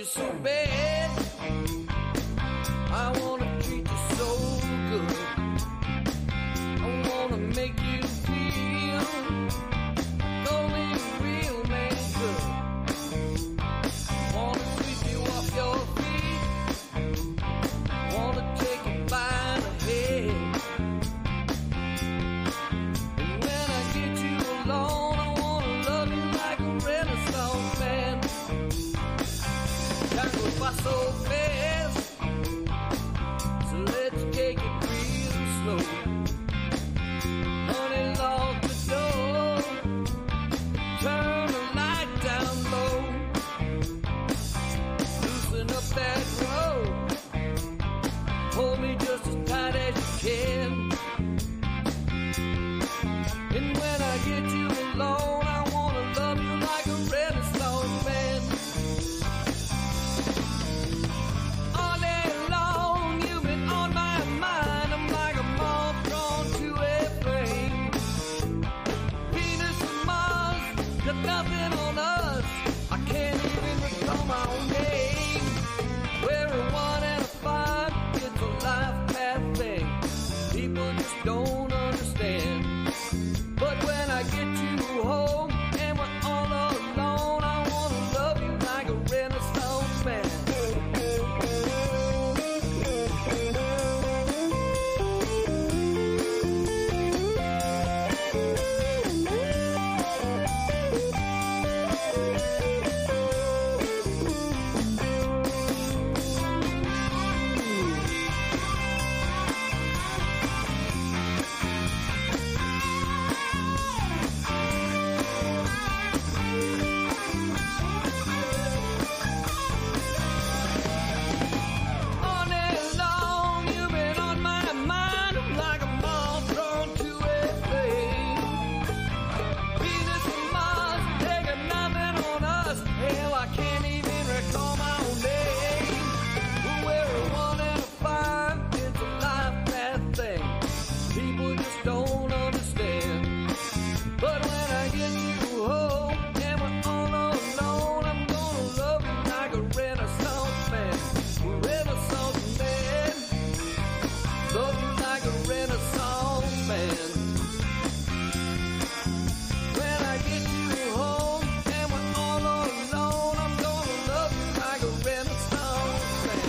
so bad. I wanna treat you so good. I wanna make you feel only a real man could. Wanna sweep you off your feet. Wanna take you by the head. And when I get you alone, I wanna love you like a Renaissance man. Time goes by so fast, so let's take it real slow. Honey, lock the door, turn the light down low, loosen up that road, hold me just as tight as you can. And when I get you alone, I wanna love you like a Renaissance man. All day long, you've been on my mind. I'm like a moth drawn to a flame. Venus and Mars got nothing on us. I can't even recall my own name. We're a 1 and a 5. It's a life path thing. People just don't understand. But when I get you home and we're all alone, I wanna love you like a Renaissance man. All day long, you've been on my mind. I'm like a moth drawn to a flame. Venus and Mars, they got nothing on us. Hell, I can't even recall my own name. We're a 1 and a 5. It's a life path thing. People just don't understand. But when I get you home and we're all alone, I'm gonna love you like a Renaissance man. Renaissance man. Love you like a Renaissance man. When I get you home and we're all alone, I'm gonna love you like a Renaissance man.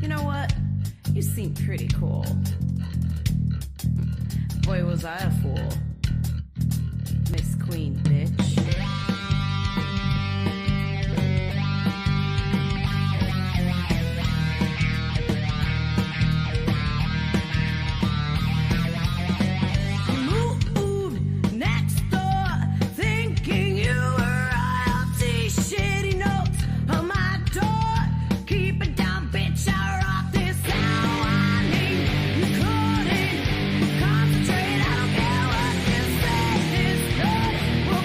You know what? You seem pretty cool. Boy, was I a fool. Miss Queen, bitch. We'll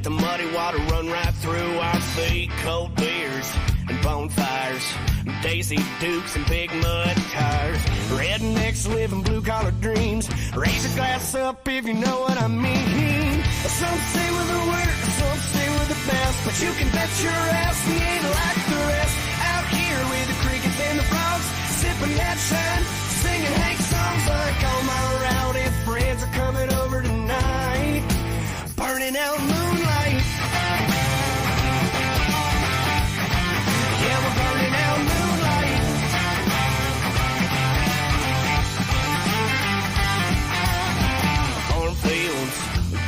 Let the muddy water run right through our feet. Cold beers and bonfires, Daisy Dukes and big mud tires. Rednecks living blue-collar dreams. Raise a glass up if you know what I mean. Some say we're the worst, some say we're the best, but you can bet your ass we ain't like the rest. Out here with the crickets and the frogs, sipping that shine, singing Hank songs like all my rowdy friends are coming over tonight. Burning out moonlight. Yeah, we're burning out moonlight. Cornfields,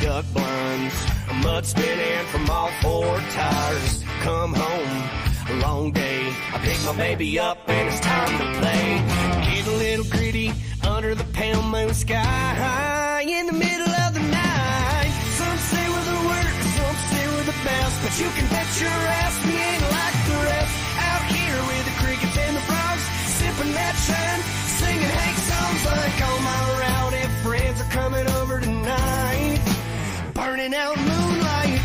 duck blinds, a mud spinning from all four tires. Come home, a long day. I pick my baby up and it's time to play. Get a little gritty under the pale moon sky in the middle of the night. Some say we're the worst, some say we're the best, but you can bet your ass we ain't like the rest. Out here with the crickets and the frogs, sipping that shine, singing Hank songs like all my rowdy friends are coming over tonight. Burning out moonlight.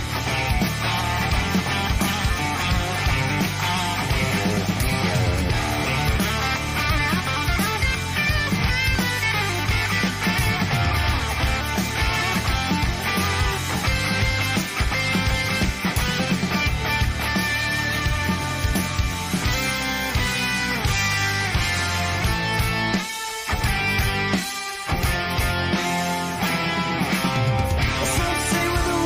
Some say we're the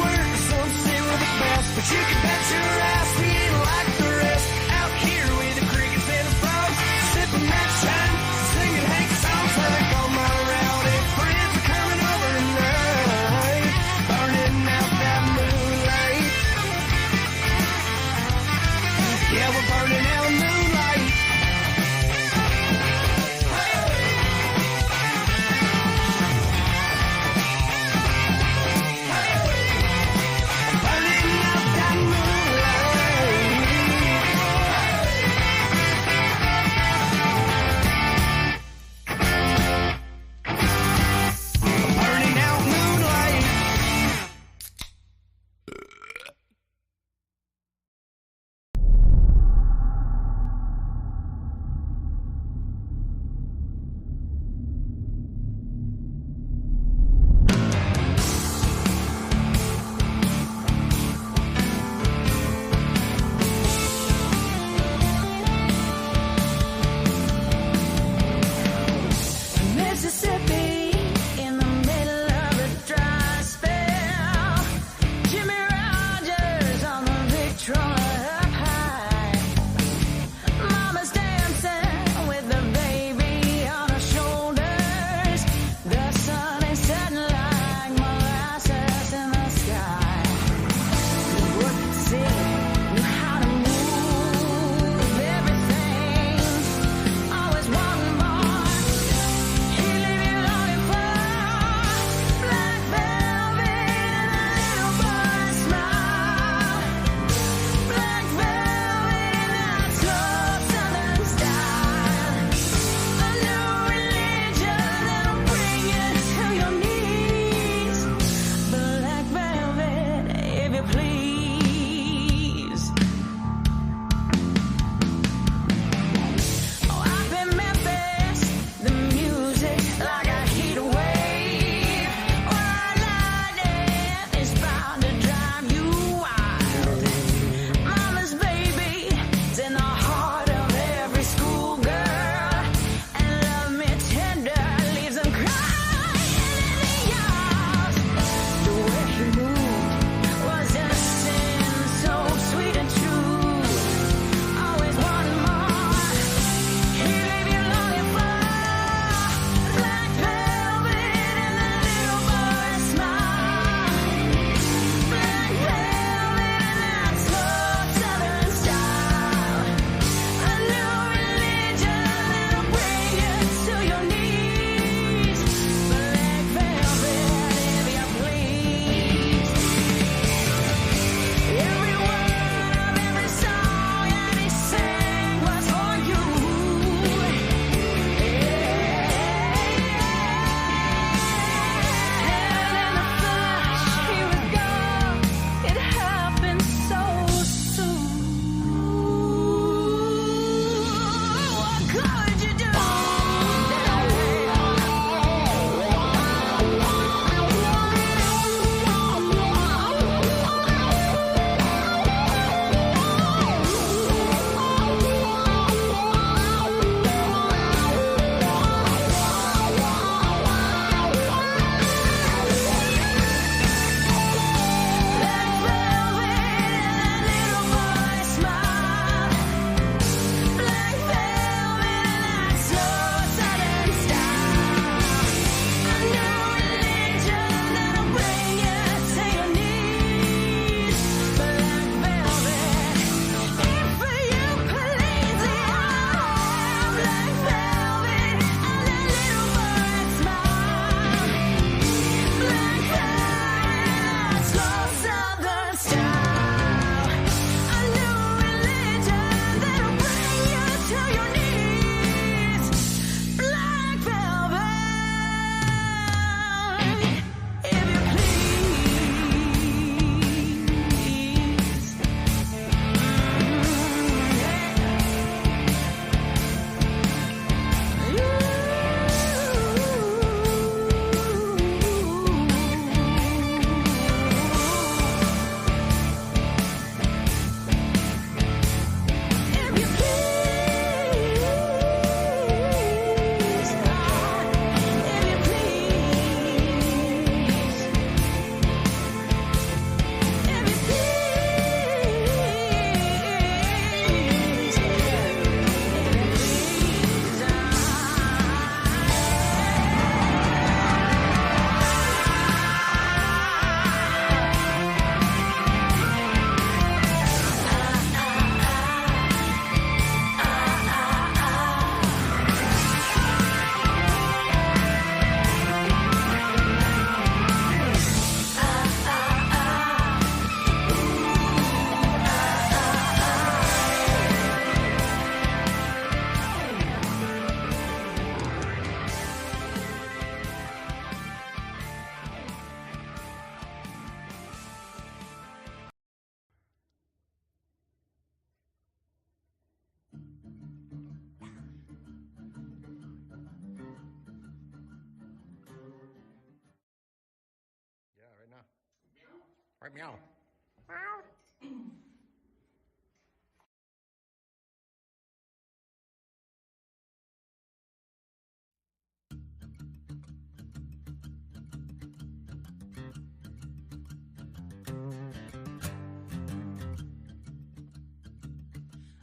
Meow.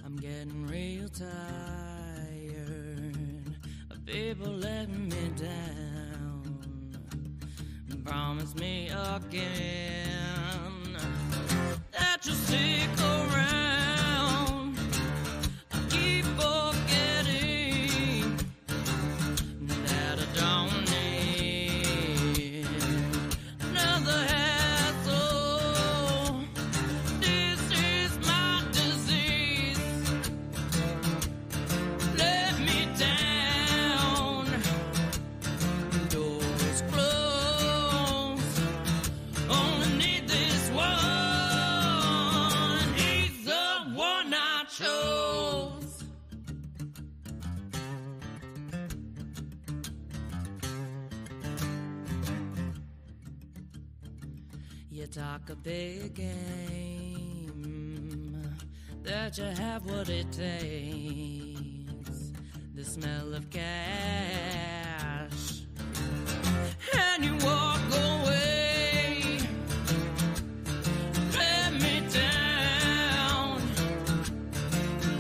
I'm getting real tired of people letting me down. Promise me again that you'll stick around. I keep forgetting that I don't need another hassle. This is my disease. Let me down. Doors closed. Only need this one. He's the one I chose. You talk a big game, that you have what it takes. The smell of cash, and you walk away. Let me down.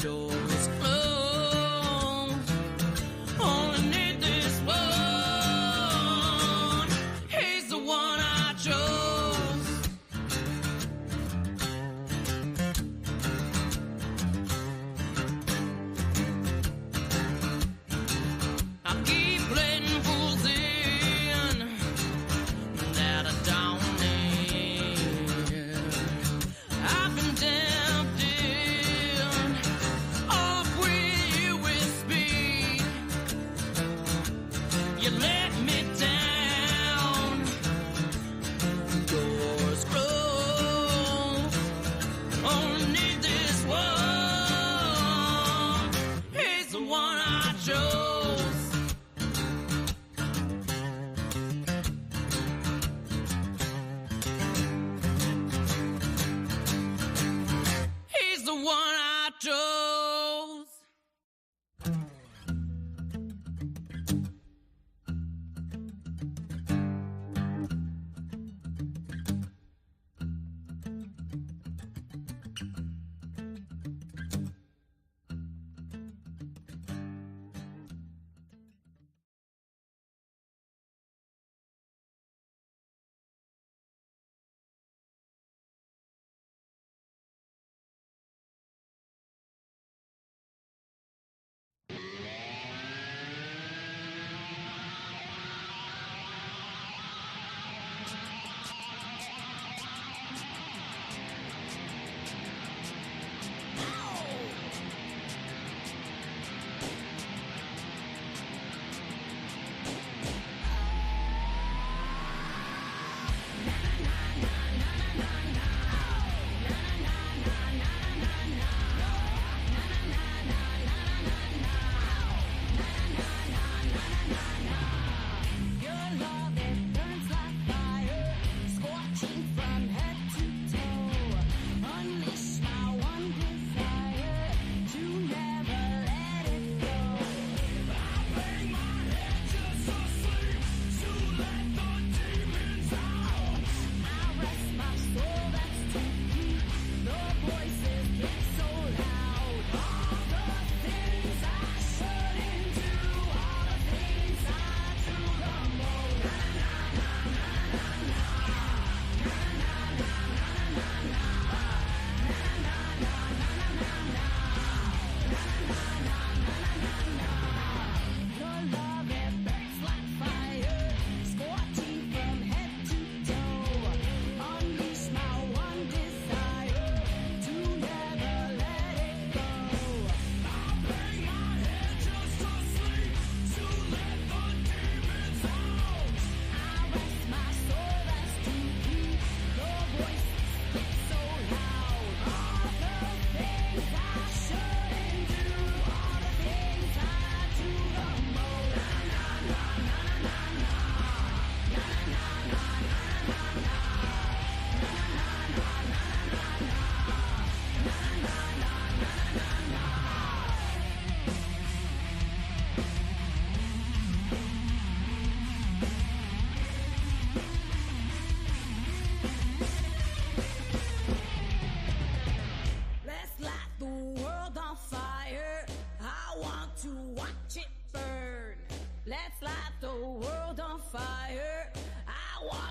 Doors closed. Only need this one. He's the one I chose. I keep letting fools in that I don't need. I've been tempted off with you with speed. You let me down. Doors closed. Only need this one. He's the one I chose. He's the one I chose.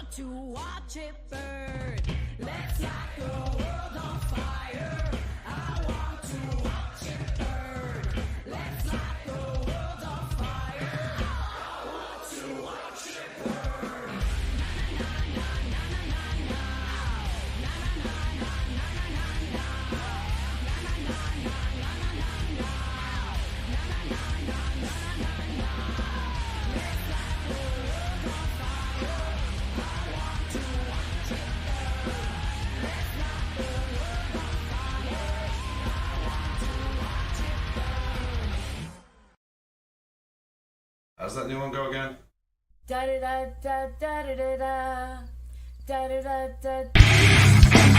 want to watch it burn. Let's light the world on fire. I want to watch it burn. Let's light the world on fire. I want to watch it burn. How's that new one go again? Da da da da da da da da da da da da.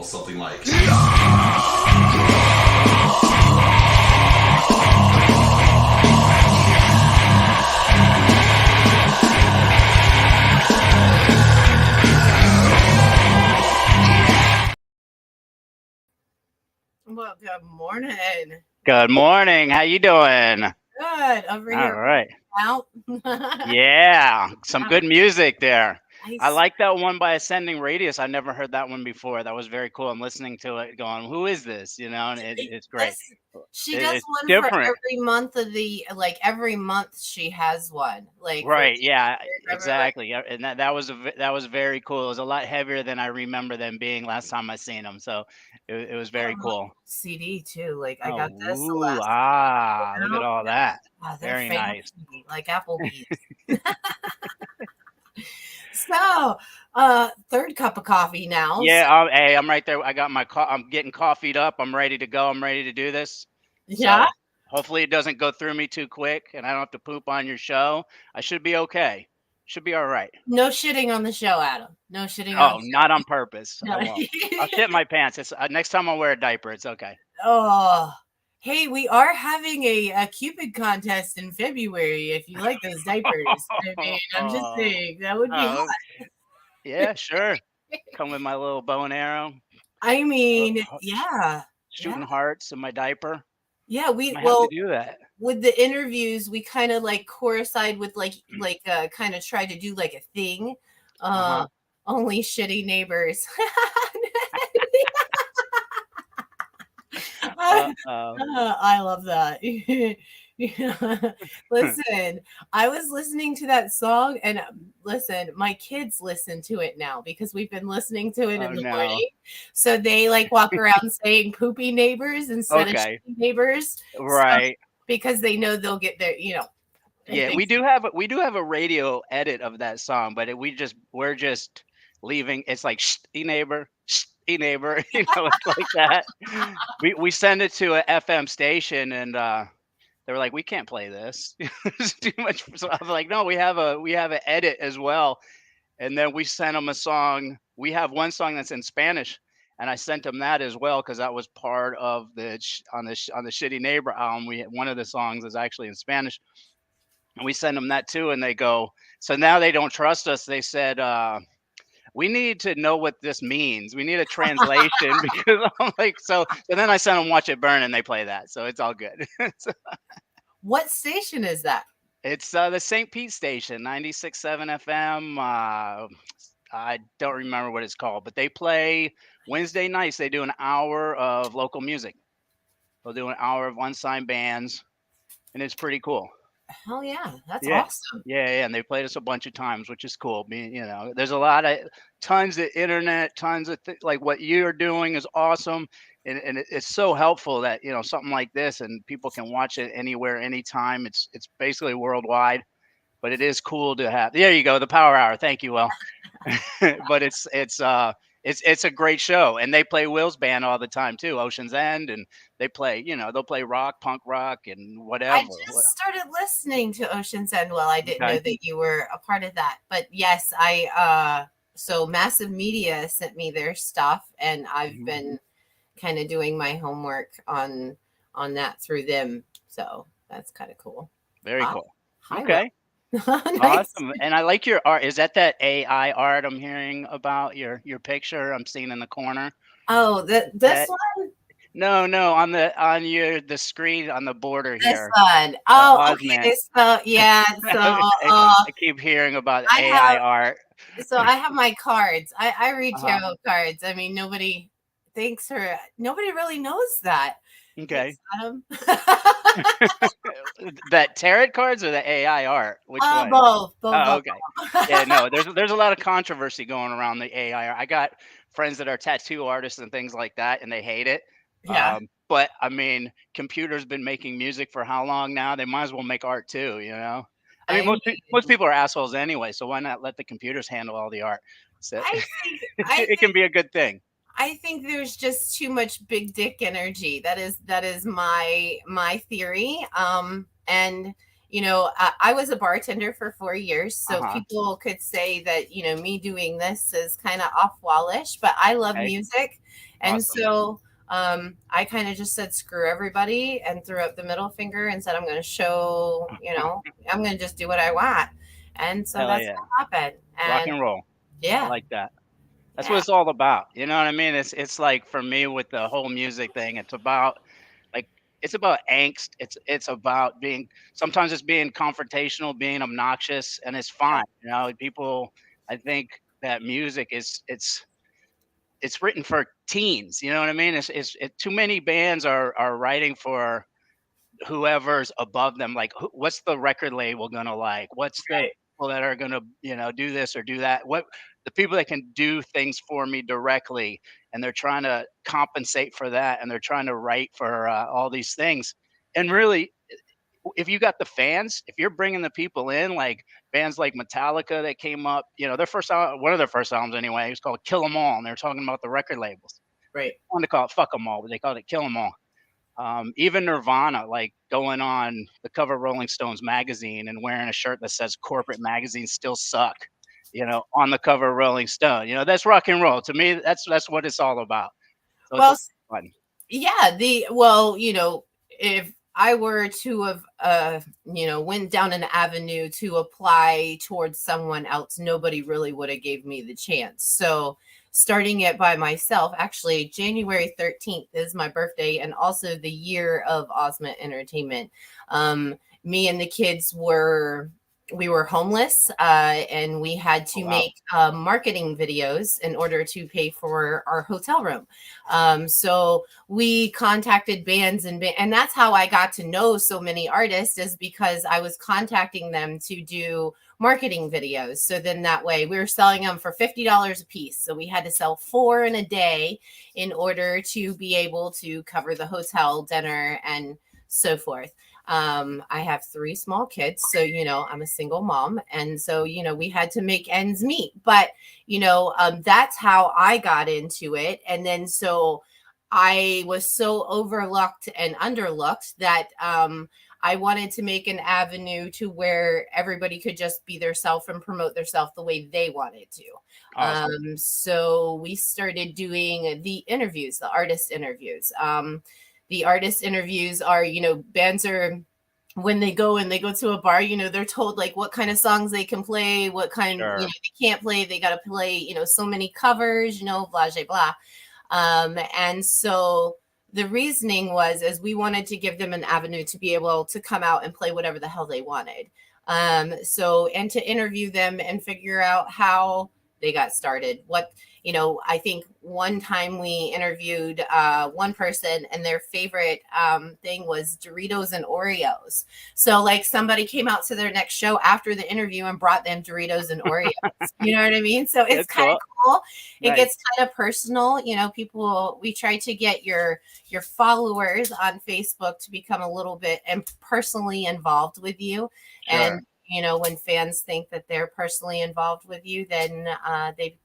something like... Well, good morning. Good morning. How you doing? Good. Over All here. right. Out. Yeah, some good music there. I Nice. like that one by Ascending Radius. I never heard that one before. That was very cool. I'm listening to it going, who is this? You know, and it's great. She It- does it's one different. for every month of the, like every month she has one. Like for Right. Yeah, every- exactly. Yeah, and that was that was very cool. It was a lot heavier than I remember them being last time I seen them. So it was very cool. CD too. Like I Oh, got this the ooh, last look at all that. they're Very nice. fancy, like Applebee's. So, third cup of coffee now. Yeah, hey, I'm right there. I got my I'm getting coffeeed up. I'm ready to go. I'm ready to do this. Yeah. So, hopefully it doesn't go through me too quick and I don't have to poop on your show. I should be okay. Should be all right. No shitting on the show, Adam. No shitting Oh, on. not on purpose. No. I won't. I'll shit my pants. It's next time I'll wear a diaper. It's okay. Oh, Hey, we are having a Cupid contest in February. If you like those diapers, I mean, I'm just Oh, saying that would be oh, hot. yeah, sure. Come with my little bow and arrow, I mean, sh- yeah, yeah, shooting hearts in my diaper. yeah. We I have to well, do that. with the interviews, we kind of like coincide with like kind of try to do like a thing. Uh Uh, huh. only shitty neighbors. Oh. I love that. Yeah. Listen, I was listening to that song, and listen, my kids listen to it now because we've been listening to it Oh in the no. morning. So they like walk around saying poopy neighbors instead of Okay. shitty neighbors. So Right. because they know they'll get their, they Yeah, think, we do have a radio edit of that song, but we're just leaving. It's like shh, e neighbor, it's like that. We send it to a FM station, and they were like, we can't play this. It's too much. So I was like, no, we have an edit as well, and then we sent them a song. We have one song that's in Spanish, and I sent them that as well because that was part of on the Shitty Neighbor album. We had, one of the songs is actually in Spanish, and we send them that too, and they go. So now they don't trust us. They said, we need to know what this means. We need a translation because I'm like, so then I sent them Watch It Burn, and they play that, so it's all good. what station is that? It's the St. Pete station, 96.7 FM. I don't remember what it's called, but they play Wednesday nights. They do an hour of local music. They'll do an hour of unsigned bands, and it's pretty cool. Hell yeah, that's Yeah. awesome. Yeah, and they played us a bunch of times, which is cool. There's a lot of tons of internet, tons of like what you're doing is awesome, and it's so helpful that something like this, and people can watch it anywhere, anytime. It's basically worldwide, but it is cool to have. There you go, the Power Hour. Thank you, Will. But it's a great show, and they play Will's band all the time too, Ocean's End, and they play they'll play rock, punk rock, and I whatever. just started listening to Ocean's End. Well, I didn't know Okay. that you were a part of that. But yes, I so Massive Media sent me their stuff, and I've Mhm. been kind of doing my homework on that through them. So that's kind of cool. Very Hi, cool. hi, Will. Okay. Nice. Awesome. And I like your art. Is that AI art I'm hearing about? Your picture I'm seeing in the corner. Oh, this That one, No, no, on your the screen on the border this here. one. The Oh, Osment. okay. So yeah, so I keep hearing about I AI have art. I have my cards. I read Uh-huh. tarot cards. I mean, nobody really knows that. Okay. Thanks, Adam. That tarot cards or the AI art? Which one? Both Oh, of okay. Yeah, them. no, there's a lot of controversy going around the AI art. I got friends that are tattoo artists and things like that, and they hate it. Yeah, But I mean, computers been making music for how long now? They might as well make art too. I mean, I most mean, people are assholes anyway, so why not let the computers handle all the art? So I think I it can think be a good thing. I think there's just too much big dick energy. That is my theory. And I was a bartender for 4 years, Uh so huh. people could say that me doing this is kind of off wallish, but I love Okay. music, and Awesome. so I kind of just said screw everybody and threw up the middle finger and said I'm going to show, I'm going to just do what I want, and so Hell that's yeah. what happened. Rock And and roll. I yeah, like that. That's what yeah, it's all about. You know what I mean? It's like for me with the whole music thing, like it's about angst. It's about being sometimes it's being confrontational, being obnoxious, and it's yeah, fine. People I think that music is it's written for teens. You know what I mean? Too many bands are writing for whoever's above them, like what's the record label gonna like? What's the right, people that are gonna do this or do that? What the people that can do things for me directly, and they're trying to compensate for that, and they're trying to write for all these things. And really, if you got the fans, if you're bringing the people in, like bands like Metallica that came up, one of their first albums anyway, it was called Kill 'Em All, and they're talking about the record labels. right. They wanted to call it Fuck 'Em All, but they called it Kill 'Em All. Even Nirvana, like going on the cover of Rolling Stones magazine and wearing a shirt that says "Corporate magazines still suck," on the cover of Rolling Stone. That's rock and roll. To me, that's what it's all about. So it's a Well, lot of fun. yeah, the well, if I were to have, went down an avenue to apply towards someone else, nobody really would have gave me the chance. So starting it by myself, actually, January 13th is my birthday and also the year of Osment Entertainment. Me and the kids we were homeless, and we had Oh, to wow. make marketing videos in order to pay for our hotel room. So we contacted bands and that's how I got to know so many artists, is because I was contacting them to do marketing videos. So then that way we were selling them for $50 a piece. So we had to sell 4 in a day in order to be able to cover the hotel, dinner, and so forth. I have 3 small kids, so I'm a single mom, and so we had to make ends meet. But that's how I got into it, and then so I was so overlooked and underlooked that I wanted to make an avenue to where everybody could just be their self and promote their self the way they wanted to. Awesome. So we started doing the interviews, the artist interviews. The artist interviews are, bands are, when they go and they go to a bar, they're told like what kind of songs they can play, what kind, Sure. they can't play. They got to play, so many covers, blah, blah, blah. And so the reasoning was, as we wanted to give them an avenue to be able to come out and play whatever the hell they wanted. And to interview them and figure out how they got started. I think one time we interviewed one person and their favorite thing was Doritos and Oreos. So like somebody came out to their next show after the interview and brought them Doritos and Oreos. You know what I mean? So it's That's kind of cool. cool. It Nice. gets kind of personal. People, we try to get your followers on Facebook to become a little bit and personally involved with you. And Sure. when fans think that they're personally involved with you, then they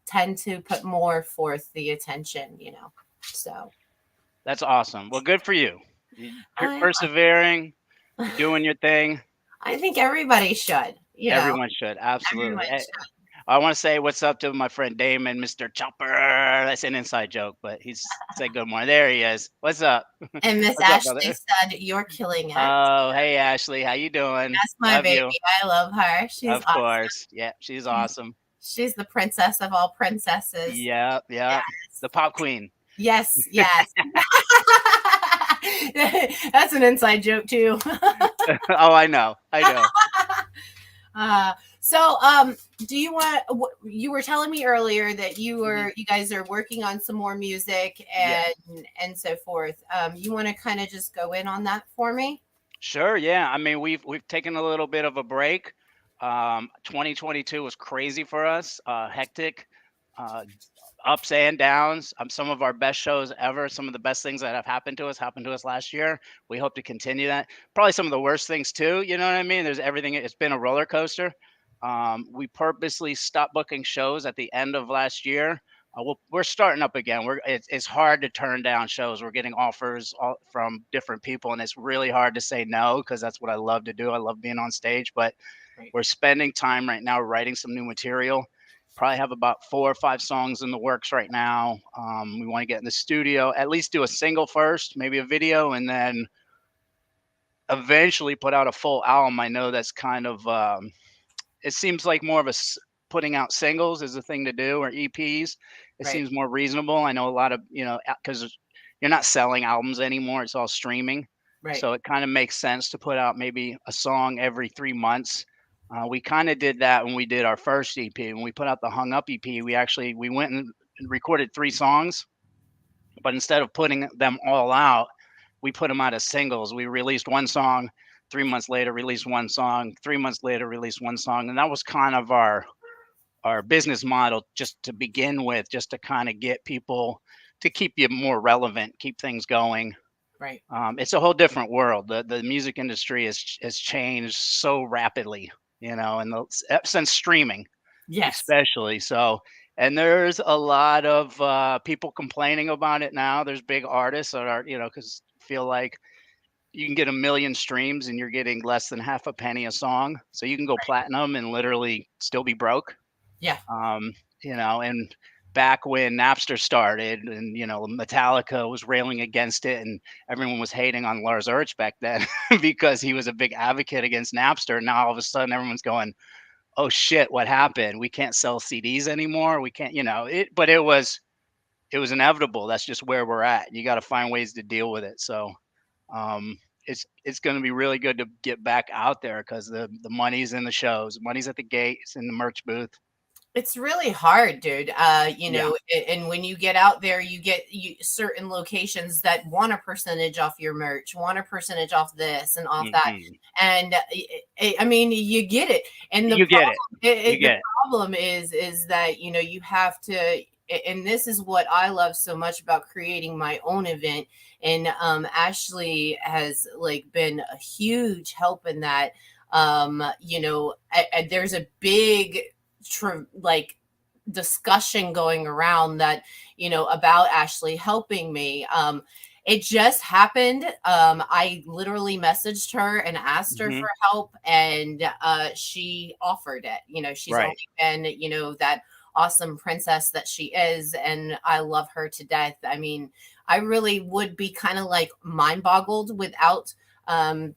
tend to put more forth the attention. So That's awesome. Well, good for you. I, Persevering, you're doing your thing. I think everybody should. Everyone should. Absolutely. Everyone should. I want to say what's up to my friend Damon, Mr. Chopper. That's an inside joke, but he's said good morning. There he is. What's up? And Miss What's up, Ashley brother? said, "You're killing it." Oh, hey Ashley, how you doing? That's my Love baby. you. I love her. She's Of awesome. course. Yeah, she's awesome. She's the princess of all princesses. Yeah, yeah. The pop queen. Yes, yes. That's an inside joke too. Oh, I know. I know. Do you want? You were telling me earlier that you guys are working on some more music Yeah. and so forth. You want to kind of just go in on that for me? Sure, yeah. I mean, we've taken a little bit of a break. 2022 was crazy for us, hectic, uh, ups and downs. Some of our best shows ever. Some of the best things that have happened to us last year. We hope to continue that. Probably some of the worst things too. You know what I mean? There's everything. It's been a roller coaster. We purposely stopped booking shows at the end of last year. We're starting up again. It's hard to turn down shows. We're getting offers from different people, and it's really hard to say no because that's what I love to do. I love being on stage, but Right. we're spending time right now writing some new material. Probably have about 4 or 5 songs in the works right now. We want to get in the studio, at least do a single first, maybe a video, and then eventually put out a full album. I know that's kind of it seems like more of putting out singles is the thing to do, or EPs. It Right. seems more reasonable. I know a lot of, because you're not selling albums anymore, it's all streaming. Right. So it kind of makes sense to put out maybe a song every 3 months. We kind of did that when we did our first EP. When we put out the Hung Up EP, we went and recorded 3 songs, but instead of putting them all out, we put them out as singles. We released one song, 3 months later, released one song, 3 months later, released one song, and that was kind of our business model just to begin with, just to kind of get people to keep you more relevant, keep things going. Right. It's a whole different world. The music industry has changed so rapidly, and since streaming, Yes. especially. So, and there's a lot of people complaining about it now. There's big artists that are, because feel like you can get 1 million streams and you're getting less than half a penny a song. So you can go platinum and literally still be broke. Yeah. Um, and back when Napster started, and Metallica was railing against it, and everyone was hating on Lars Ulrich back then because he was a big advocate against Napster. Now all of a sudden everyone's going, "Oh shit, what happened? We can't sell CDs anymore. We can't, it." But it was inevitable. That's just where we're at. You got to find ways to deal with it. So um, it's going to be really good to get back out there because the money's in the shows, the money's at the gate, it's in the merch booth. It's really hard, dude. Yeah. And when you get out there, you get certain locations that want a percentage off your merch, want a percentage off this and off that. Mhm. And I mean, you get it. And You get it. You the get it. problem is that, you have to, and this is what I love so much about creating my own event. And Ashley has like been a huge help in that. There's a big like discussion going around that about Ashley helping me. It just happened. I literally messaged her and asked her Mhm. for help, and she offered it. She's Right. only been that awesome princess that she is, and I love her to death. I mean, I really would be kind of like mind boggled without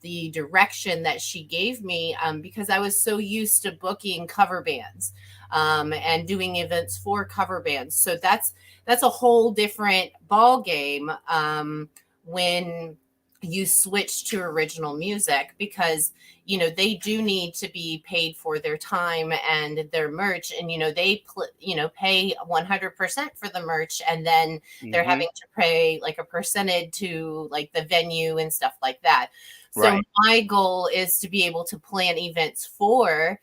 the direction that she gave me, because I was so used to booking cover bands and doing events for cover bands. So that's a whole different ball game when you switch to original music, because they do need to be paid for their time and their merch, and they pay 100% for the merch, and then they're Mhm. having to pay like a percentage to like the venue and stuff like that. So Right. my goal is to be able to plan events for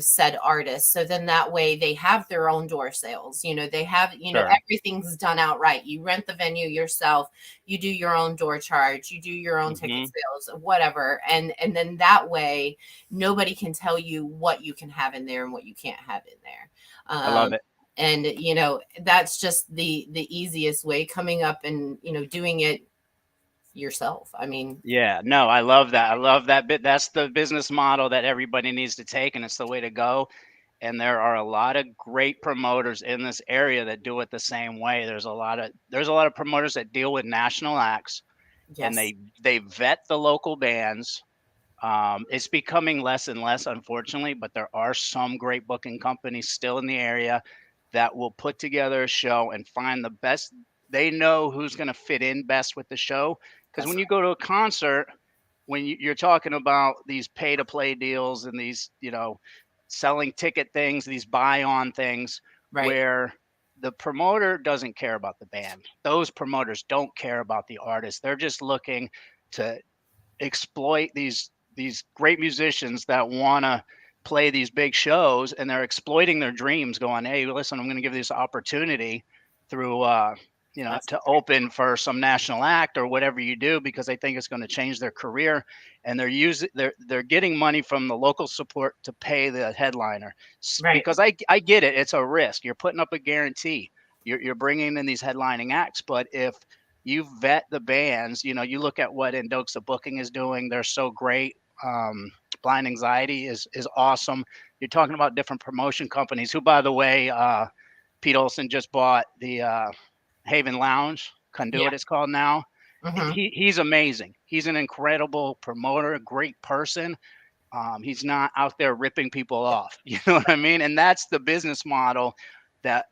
said artists, so then that way they have their own door sales. They have Sure. everything's done outright. You rent the venue yourself, you do your own door charge, you do your own ticket Mhm. sales, whatever, and then that way nobody can tell you what you can have in there and what you can't have in there. I love it. And that's just the easiest way, coming up and doing it yourself. I mean, Yeah, no, I love that. I love that bit. That's the business model that everybody needs to take, and it's the way to go. And there are a lot of great promoters in this area that do it the same way. There's a lot of promoters that deal with national acts, and yes, they vet the local bands. It's becoming less and less, unfortunately, but there are some great booking companies still in the area that will put together a show and find the best. They know who's going to fit in best with the show. Because that's when you go to a concert, when you're talking about these pay to play deals and these, selling ticket things, these buy on things, right. where the promoter doesn't care about the band. Those promoters don't care about the artist. They're just looking to exploit these great musicians that want to play these big shows, and they're exploiting their dreams, going, "Hey, listen, I'm going to give you this opportunity through That's to open for some national act or whatever you do, because I think it's going to change their career." And they're getting money from the local support to pay the headliner. right. Because I get it, it's a risk. You're putting up a guarantee. You're bringing in these headlining acts, but if you vet the bands, you look at what Indoxa Booking is doing. They're so great. Um, Blind Anxiety is awesome. You're talking about different promotion companies who, by the way, Pete Olson just bought the Haven Lounge, Yeah. Conduit it's called now. Hmm. He's amazing. He's an incredible promoter, a great person. He's not out there ripping people off. You know what I mean? And that's the business model that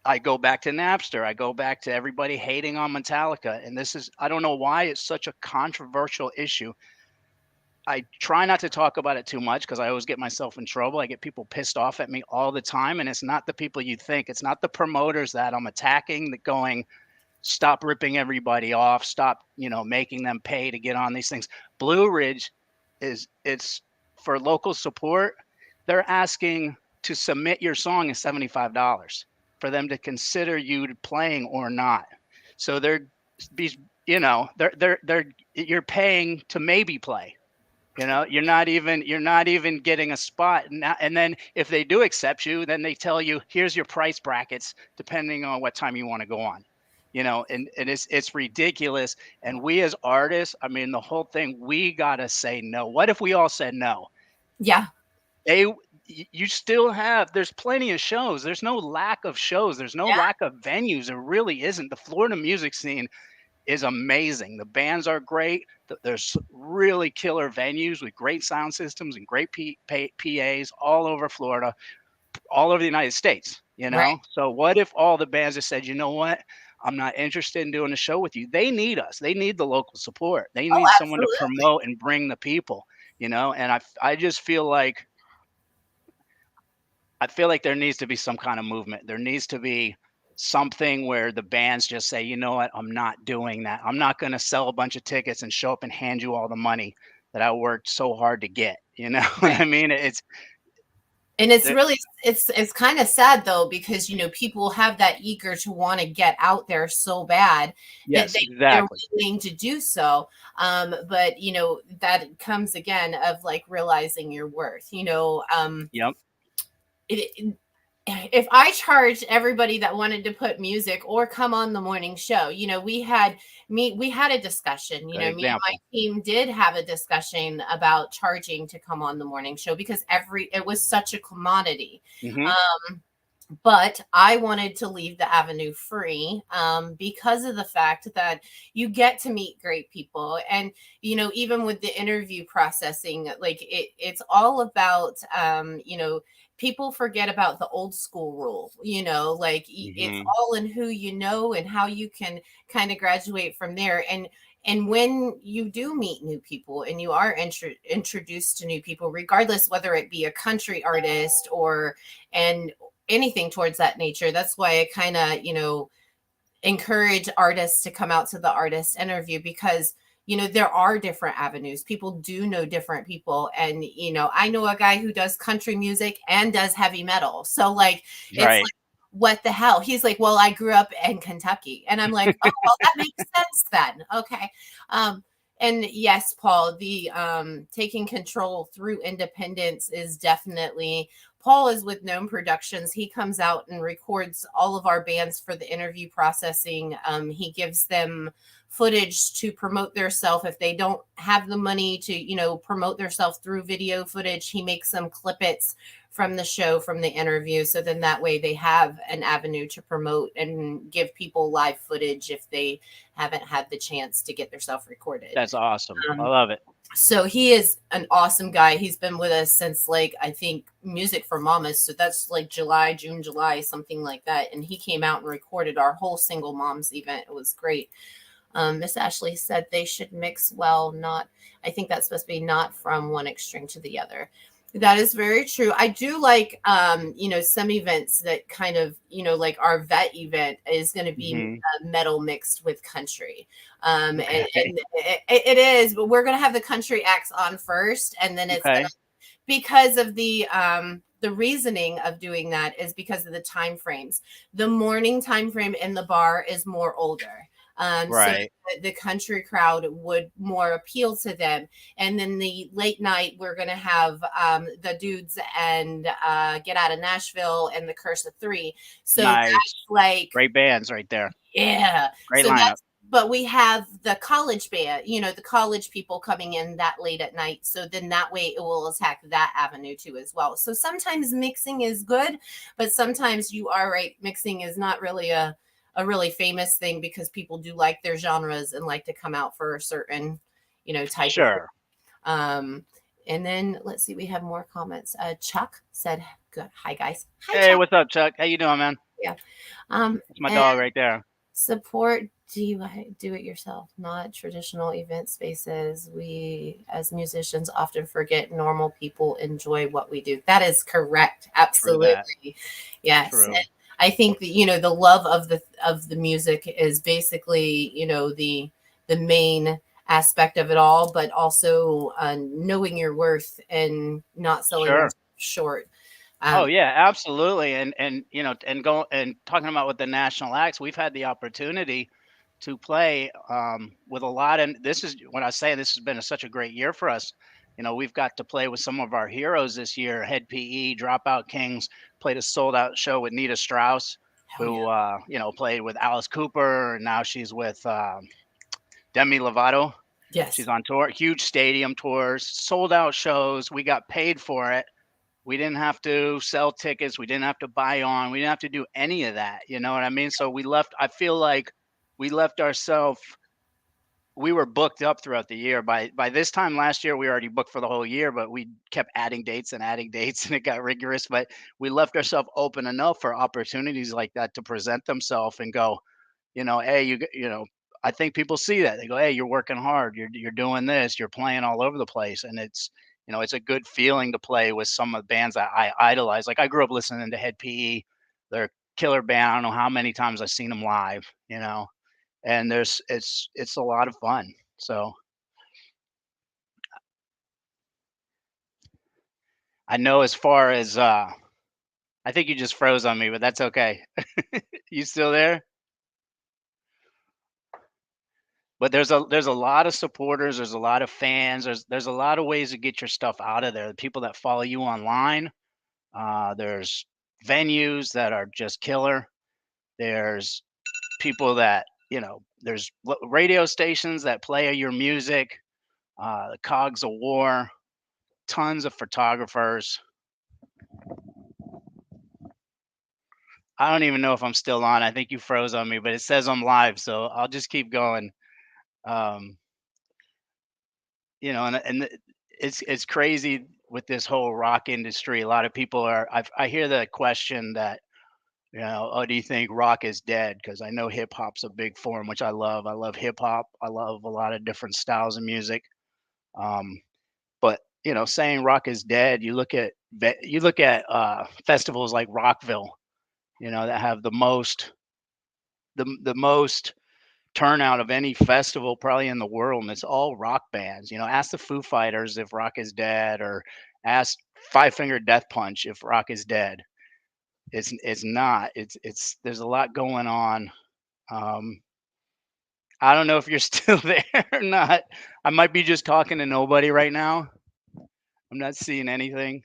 I go back to Napster. I go back to everybody hating on Metallica. And I don't know why it's such a controversial issue. I try not to talk about it too much because I always get myself in trouble. I get people pissed off at me all the time. And it's not the people you think, it's not the promoters that I'm attacking that going, stop ripping everybody off, stop, making them pay to get on these things. Blue Ridge it's for local support. They're asking to submit your song is $75 for them to consider you playing or not. So be they're you're paying to maybe play. You're not even getting a spot. And then if they do accept you, then they tell you, here's your price brackets depending on what time you want to go on. And it's ridiculous. And we as artists, I mean, the whole thing, we gotta say no. What if we all said no? Yeah. They you still have, there's plenty of shows. There's no lack of shows. There's no Yeah. lack of venues. There really isn't. The Florida music scene is amazing. The bands are great. There's really killer venues with great sound systems and great PAs all over Florida, all over the United States, you Right. know? So what if all the bands just said, you know what? I'm not interested in doing a show with you. They need us. They need the local support. They Oh, need someone to absolutely. promote and bring the people, you know? And I just feel like there needs to be some kind of movement. There needs to be something where the bands just say, you know what, I'm not doing that. I'm not going to sell a bunch of tickets and show up and hand you all the money that I worked so hard to get. You know what Right. I mean? It's And it's the- really it's kind of sad though, because people have that eager to want to get out there so bad that yes, they're exactly. willing to do so. But that comes again of like realizing your worth. Yep. It, if I charged everybody that wanted to put music or come on the morning show, we had a discussion, Good me and my example. team did have a discussion about charging to come on the morning show because it was such a commodity. Hmm. Um, but I wanted to leave the avenue free because of the fact that you get to meet great people. And, even with the interview processing, like it's all about, people forget about the old school rule, like it's Hmm. all in who you know and how you can kind of graduate from there. And when you do meet new people and you are introduced to new people, regardless whether it be a country artist and anything towards that nature. That's why I kind of, encourage artists to come out to the artist interview because, there are different avenues. People do know different people. And, I know a guy who does country music and does heavy metal. So, like, it's Right. like, what the hell? He's like, well, I grew up in Kentucky. And I'm like, oh, well, that makes sense then. Okay. Um, and yes, Paul, the taking control through independence is definitely Paul is with Gnome Productions. He comes out and records all of our bands for the interview processing. He gives them footage to promote their self. If they don't have the money to, promote their self through video footage, he makes them clippets from the show, from the interview. So then that way they have an avenue to promote and give people live footage if they haven't had the chance to get their self recorded. That's awesome. I Um, love it. so he is an awesome guy. He's been with us since like I think Music for Mamas. So that's like June, July, something like that. And he came out and recorded our whole single moms event. It was great. Miss Ashley said they should mix well, not I think that's supposed to be not from one extreme to the other. That is very true. I do like some events that kind of, like our vet event is going to be Hmm. metal mixed with country. And Okay. it is, but we're going to have the country acts on first, and then it's Okay. gonna, because of the reasoning of doing that is because of the time frames. The morning time frame in the bar is more older. So Right. the country crowd would more appeal to them. And then the late night, we're going to have the dudes and Get Out of Nashville and the Curse of Three. So that's Nice. like, Great bands right there. yeah. Great So lineup. but we have the college band, the college people coming in that late at night. So then that way it will attack that avenue too as well. So sometimes mixing is good, but sometimes you are right. Mixing is not really a really famous thing because people do like their genres and like to come out for a certain, type of. Sure. Um, and then let's see, we have more comments. Chuck said, "Good, hi guys, hi Hey, Chuck." what's up, Chuck? How you doing, man? Yeah. That's my And dog right there. support do it yourself, not traditional event spaces. We as musicians often forget normal people enjoy what we do. That is correct. True that. Absolutely. Yes. True. And I think that the love of the music is basically the main aspect of it all, but also knowing your worth and not selling Sure. yourself short. Oh Um, yeah, absolutely. And and talking about with the national acts, we've had the opportunity to play with a lot. And this is when I say this has been such a great year for us. We've got to play with some of our heroes this year. Head PE, Dropout Kings played a sold out show with Nita Strauss, who played with Alice Cooper, and now she's with Demi Lovato. yes. She's on tour, huge stadium tours, sold out shows. We got paid for it. We didn't have to sell tickets. We didn't have to buy on. We didn't have to do any of that. You know what I mean? So we left. I feel like we left ourselves. We were booked up throughout the year. By this time last year, we were already booked for the whole year, but we kept adding dates, and it got rigorous. But we left ourselves open enough for opportunities like that to present themselves and go, hey, I think people see that. They go, hey, you're working hard. You're doing this. You're playing all over the place, and it's a good feeling to play with some of the bands that I idolize. Like I grew up listening to Head PE. They're a killer band. I don't know how many times I've seen them live. And it's a lot of fun. So I know as far as I think you just froze on me, but that's okay. You still there? But there's a lot of supporters, there's a lot of fans, there's a lot of ways to get your stuff out of there. The people that follow you online, there's venues that are just killer. There's people that there's radio stations that play your music. The Cogs of War, tons of photographers. I don't even know if I'm still on. I think you froze on me, but it says I'm live, so I'll just keep going. Um, it's crazy with this whole rock industry. A lot of people I hear the question that, oh, do you think rock is dead? Because I know hip hop's a big form, which I love. I love hip hop. I love a lot of different styles of music. But saying rock is dead, you look at festivals like Rockville, that have the most turnout of any festival probably in the world, and it's all rock bands. Ask the Foo Fighters if rock is dead, or ask Five Finger Death Punch if rock is dead. It's not. It's there's a lot going on. Um, I don't know if you're still there or not. I might be just talking to nobody right now. I'm not seeing anything.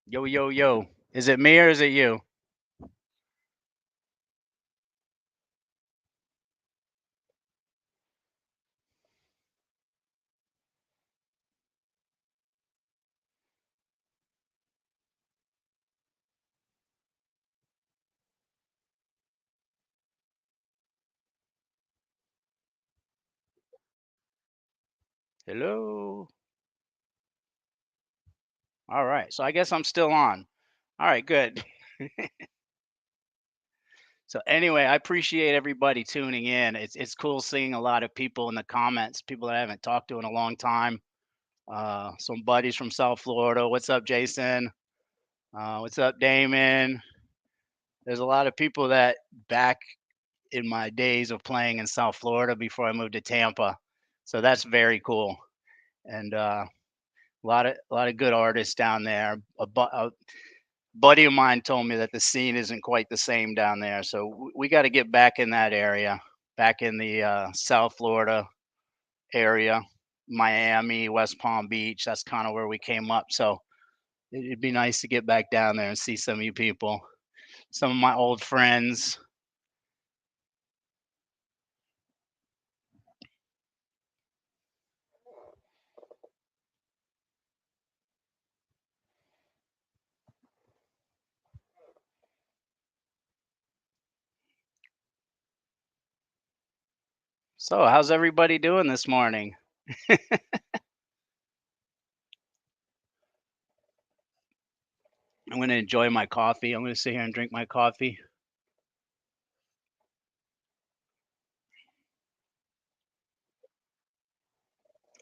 Yo, yo, yo. Is it me or is it you? Hello. All right. So I guess I'm still on. All right, good. So anyway, I appreciate everybody tuning in. It's cool seeing a lot of people in the comments, people that I haven't talked to in a long time. Some buddies from South Florida. What's up, Jason? What's up, Damon? There's a lot of people that back in my days of playing in South Florida before I moved to Tampa. So that's very cool. And a lot of good artists down there. A buddy of mine told me that the scene isn't quite the same down there. So we got to get back in that area, back in the South Florida area, Miami, West Palm Beach. That's kind of where we came up. So it'd be nice to get back down there and see some of you people, some of my old friends. So, how's everybody doing this morning? I'm going to enjoy my coffee. I'm going to sit here and drink my coffee.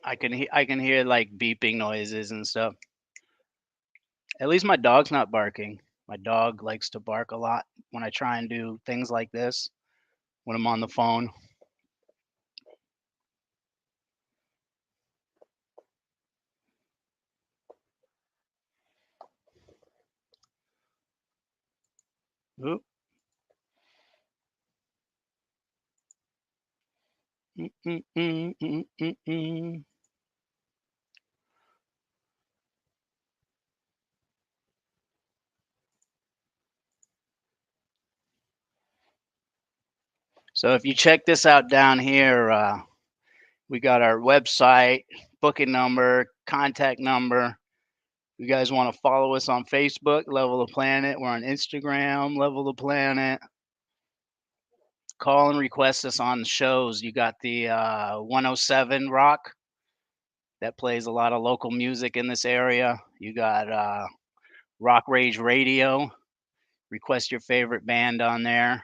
I can hear like beeping noises and stuff. At least my dog's not barking. My dog likes to bark a lot when I try and do things like this when I'm on the phone. Oop. Mm, mm, mm, mm, mm, mm. So if you check this out down here, We got our website, booking number, contact number. You guys want to follow us on Facebook, Level the Planet. We're on Instagram, Level the Planet. Call and request us on the shows. You got the 107 Rock that plays a lot of local music in this area. You got Rock Rage Radio. Request your favorite band on there.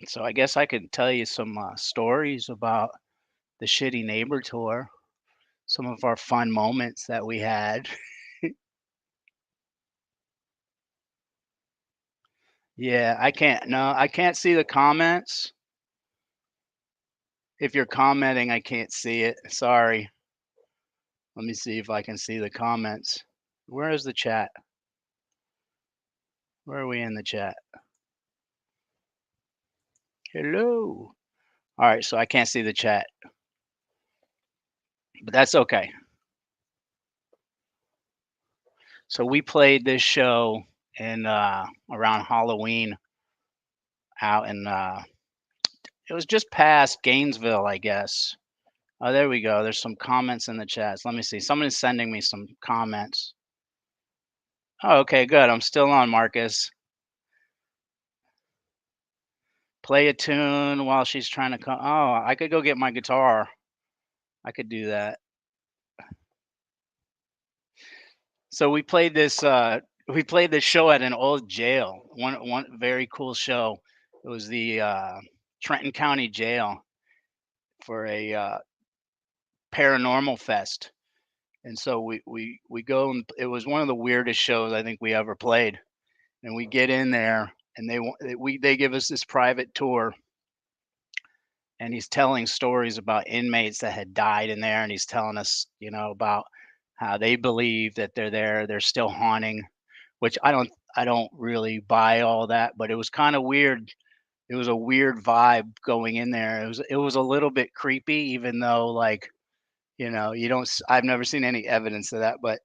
So I guess I could tell you some stories about the Shitty Neighbor tour, some of our fun moments that we had. Yeah, I can't. No, I can't see the comments. If you're commenting, I can't see it. Sorry. Let me see if I can see the comments. Where is the chat? Where are we in the chat? Hello. All right, so I can't see the chat, but that's okay. So we played this show in around Halloween out in it was just past Gainesville, I guess. Oh, there we go. There's some comments in the chats. Let me see. Someone's sending me some comments. Oh, okay, good. I'm still on, Marcus. Play a tune while she's trying to come. Oh, I could go get my guitar. I could do that. So we played this show at an old jail. One very cool show. It was the Trenton County Jail for a paranormal fest. And so we go and it was one of the weirdest shows I think we ever played. And we get in there and they give us this private tour and he's telling stories about inmates that had died in there and he's telling us, about how they believe that they're there, they're still haunting, which I don't really buy all that, but it was kind of weird. It was a weird vibe going in there. It was a little bit creepy, even though like, you don't I've never seen any evidence of that, but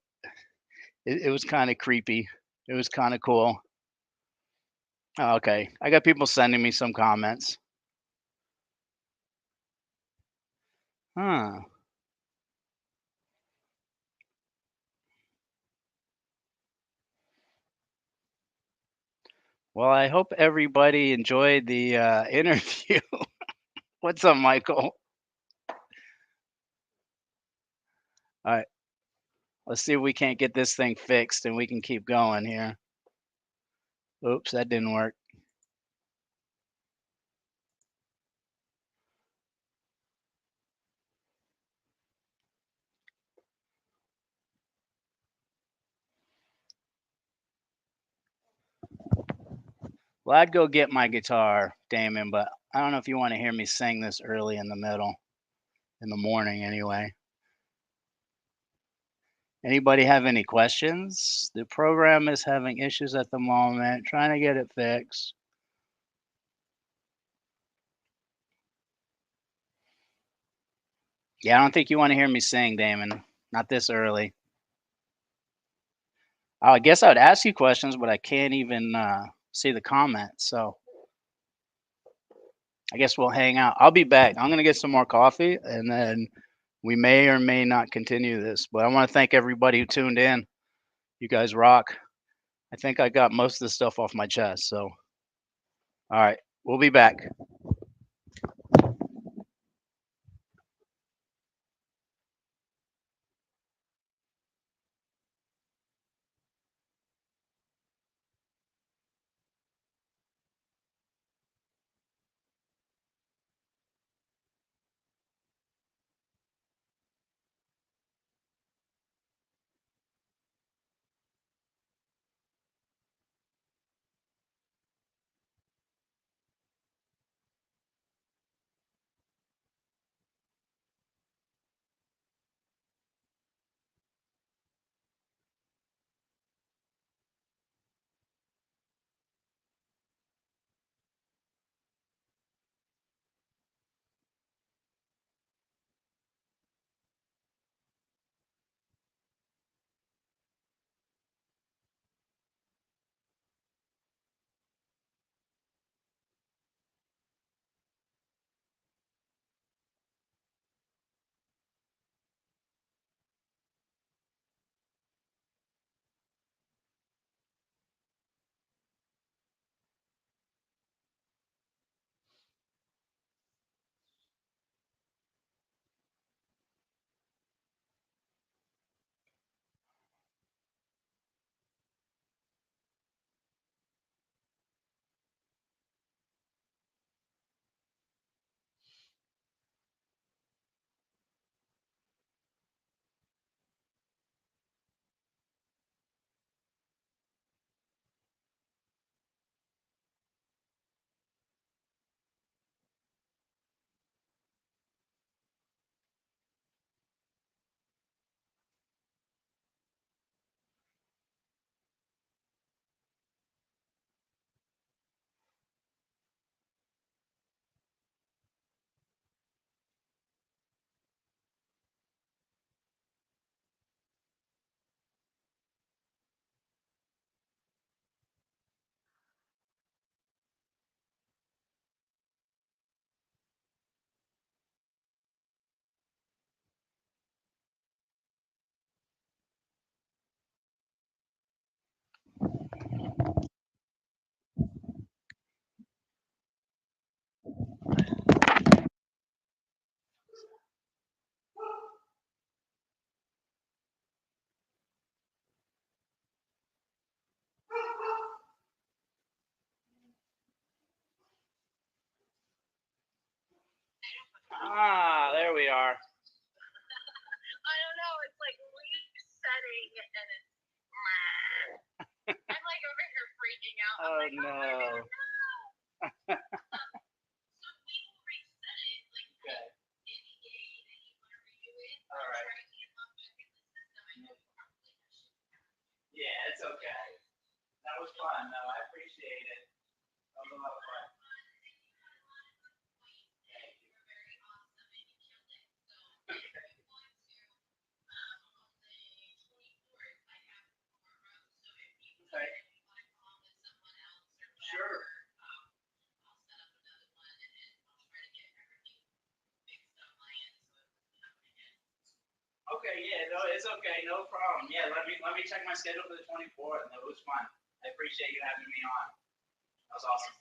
it was kind of creepy. It was kind of cool. Oh, okay. I got people sending me some comments. Huh. Well, I hope everybody enjoyed the interview. What's up, Michael? All right, let's see if we can't get this thing fixed and we can keep going here. Oops, that didn't work. Well, I'd go get my guitar, Damon, but I don't know if you want to hear me sing this early in the middle, in the morning anyway. Anybody have any questions? The program is having issues at the moment, trying to get it fixed. Yeah, I don't think you want to hear me sing, Damon. Not this early. I guess I would ask you questions, but I can't even see the comments. So I guess we'll hang out. I'll be back. I'm going to get some more coffee and then we may or may not continue this. But I want to thank everybody who tuned in. You guys rock. I think I got most of the stuff off my chest. So, all right, we'll be back. Ah, there we are. I don't know. It's like resetting, and it's. I'm like over here freaking out. I'm Oh like, no. So we will reset it like Okay. any day that you want to redo it. All right. Try to get it on back in the system. I know probably I should. Yeah, it's okay. That was fun. No, I appreciate it. That was a lot of fun. Okay. Sure. Okay, yeah, no, it's okay, no problem. Yeah, let me check my schedule for the 24th. It was fun. I appreciate you having me on. That was awesome.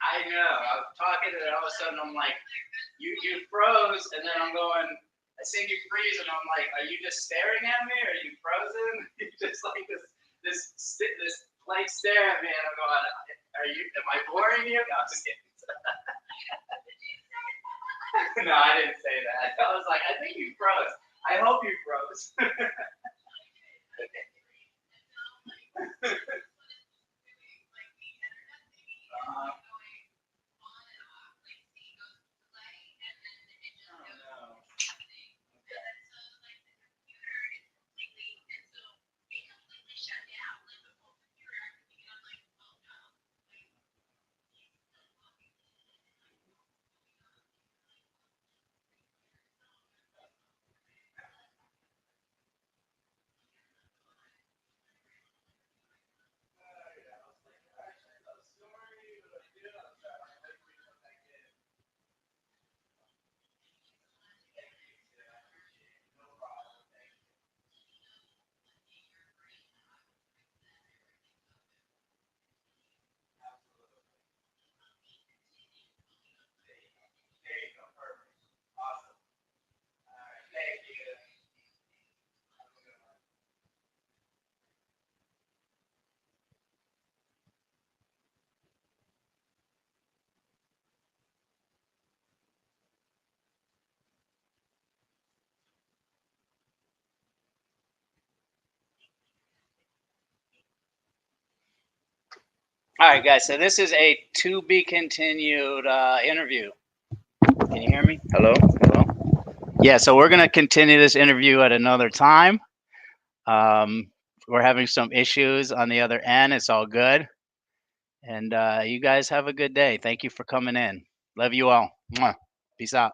I know. I'm talking, and all of a sudden I'm like, you froze, and then I'm going. I seen you freeze, and I'm like, are you just staring at me? Or are you frozen? You just like this blank stare at me, and I'm going, am I boring you? No, I'm just kidding. No, I didn't say that. I was like, I think you froze. I hope you froze. All right, guys. So this is a to be continued interview. Can you hear me? Hello? Hello? Yeah, so we're going to continue this interview at another time. We're having some issues on the other end. It's all good. And you guys have a good day. Thank you for coming in. Love you all. Mwah. Peace out.